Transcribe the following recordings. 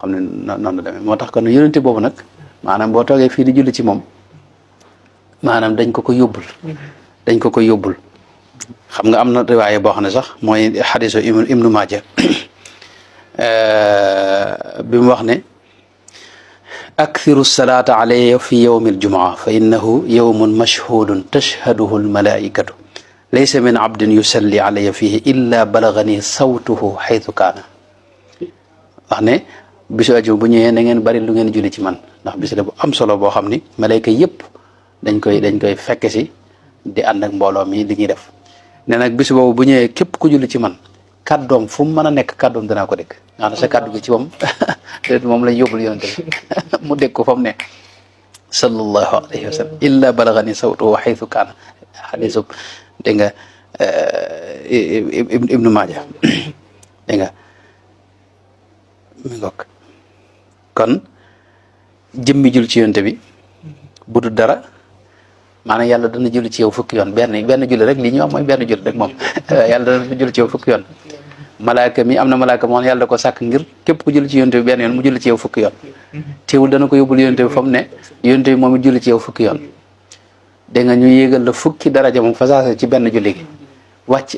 xam ne noonu la demee moo tax kon yonente boobu nag maanaam boo toogee fii di julli ci moom maanaam dañ ko yóbbul dañ ko yóbbul xam nga am na riwaaye boo xam ne sax mooy xadisu ibnu maaja bi mu wax ne akthiru salaata alayya fi yawmi aljumaa fa innahu yawmun mashhudun tashhaduhu almalaikatu laysa min abdin yusalli alayya fihi illa balagani sawtuhu xaytu kaana wax ne bisu ajuma bu ñëwee na ngeen bari lu ngeen julli ci man ndax bis la bu am solo boo xam ni malayka yëpp dañ koy fekke si di ànd ak mbooloo mi li ñuy def ne nag bis boobu bu ñëwee képp ku julli ci man kàddoom fu mu mën a nekk kàddoom danaa ko dégg nga sa kàddu gi ci moom lañ yóbbul yonente bi mu dégg ko fa mu ne sallallahu alayhi wa sallam illa balagani sawtuhu xaytu kaana xadisu dégg nga ibnu maaja dégg nga mi ngokk kon jëmmi jul ci yonte bi bu dul dara maanaam yàlla dana julli ci yow fukki yoon benn julli rek li ñu am mooy benn julli rek moom yàlla dana julli ci yow fukki yoon malaaka mi am na malaaka moom yàlla da ko sàkk ngir képp ku julli ci yonte bi benn yoon mu julli ci yow fukki yoon teewul dana ko yóbbul yonte bi fa mu ne yonte bi moom it julli ci yow fukki yoon dégg nga ñu yéegal la fukki daraja moom fasaase ci benn julli gi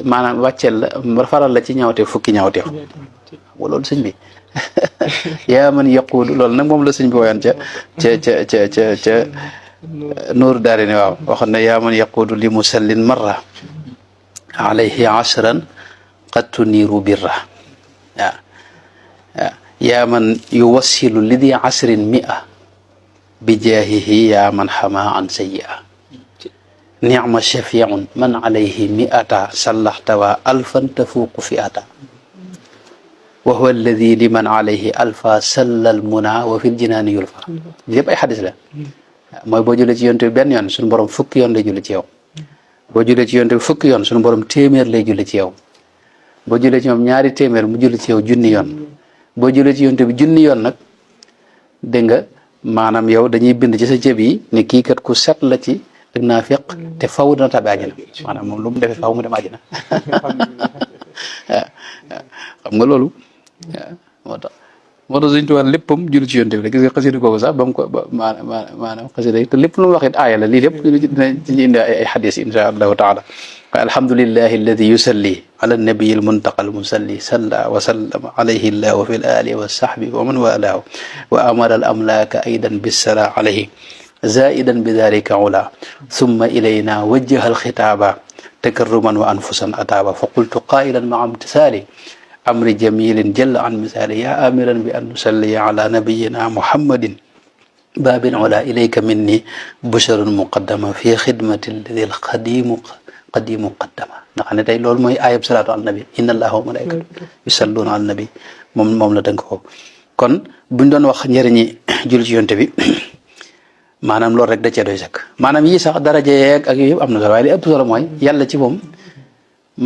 maanaam wàcceel la faral la ci ñaawteef fukki ñaawteef loolu sëñ bi yaa man yaquulu loolu nag moom la sëñ bi woyoon ca Nuuru Daarayni waaw waxoon na yaa man yaquulu li musallin marra alayhi ashran qad tuniiru birra waaw waaw yaa man yuwassilu li di asrin mi'a bi jaahihi yaa man xamaa an sayyi'a nicma shafiun man alayhi mi'ata sallaxtawa alfan tafuuqu fi'ata wa huwa alladi liman alayhi alfa sallal muna wa fil jinaani yulfa yëpp ay xadis la mooy boo jullee ci yonte bi benn yoon suñu borom fukki yoon lay julli ci yow boo jullee ci yonte bi fukki yoon suñu borom téeméer lay julli ci yow boo jullee ci moom ñaari téeméer mu julli ci yow junni yoon boo jullee ci yonte bi junni yoon nag dégg nga maanaam yow dañuy bind ci sa jëb yi ne kii kat ku set la ci ak naafiq te faw dana tabi àjjana maanaam moom lu mu defee faw mu dem àjjana xam nga loolu moo tax Sëñ Tuubaa léppam julli ci yonte bi rek gis nga xasida googu sax ba mu ko maanaam xasida yi te lépp lu mu wax it aaya la lii lépp dinañ ci indi ay xadis insha allahu taala waaye alhamdulillahi alladi yusalli ala nabiyi almuntaqa almusalli salla wa sallama alayhi llahu fi l alihi wa sahbi wa man walaahu wa amara al amlaaka aydan bissala alayhi zaidan bi dalika ula summa ilayna wajjaha alxitaaba takarruman wa anfusan ataaba fa qultu qailan maa imtisaali amri jamilin jalla an misali ya amiran bi an nusalli ala nabiyina muhammadin babin ola ilayka minni busharun muqaddama fi xidmati alladi alqadimu qaddama nga xam ne tey loolu mooy ayab salaatu ala nabi inna allaha wa malaikatu yusalluna ala nabi moom la dënk ko kon buñ doon wax njëriñi jul ci yonte bi maanaam loolu rek da cee doy sëkk maanaam yii sax daraja yeeg ak yooyu yëpp am na solo waaye li ëpp solo mooy yàlla ci moom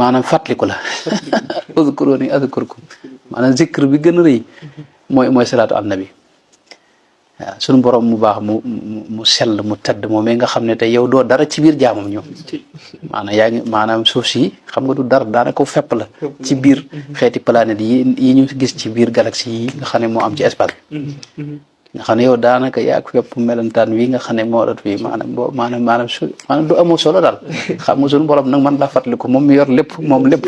maanaam fàttaliku la uzkuruni azkurkum maanaam zikr bi gën a rëy mooy salaatu al nabi waaw sunu borom mu baax mu sell mu tedd moom nga xam ne tey yow doo dara ci biir jaamam ñoom maanaam yaa ngi maanaam suuf si xam nga du dara daanaka fepp la ci biir xeeti planète yi ñu gis ci biir galaxie yi nga xam ne moo am ci espace nga xam ne yow daanaka yaag fépp melentaan wi nga xam ne moo dot fii maanaam du amoo solo daal xam nga sunu borom nag man laa fàttaliku moom mi yor lépp moom lépp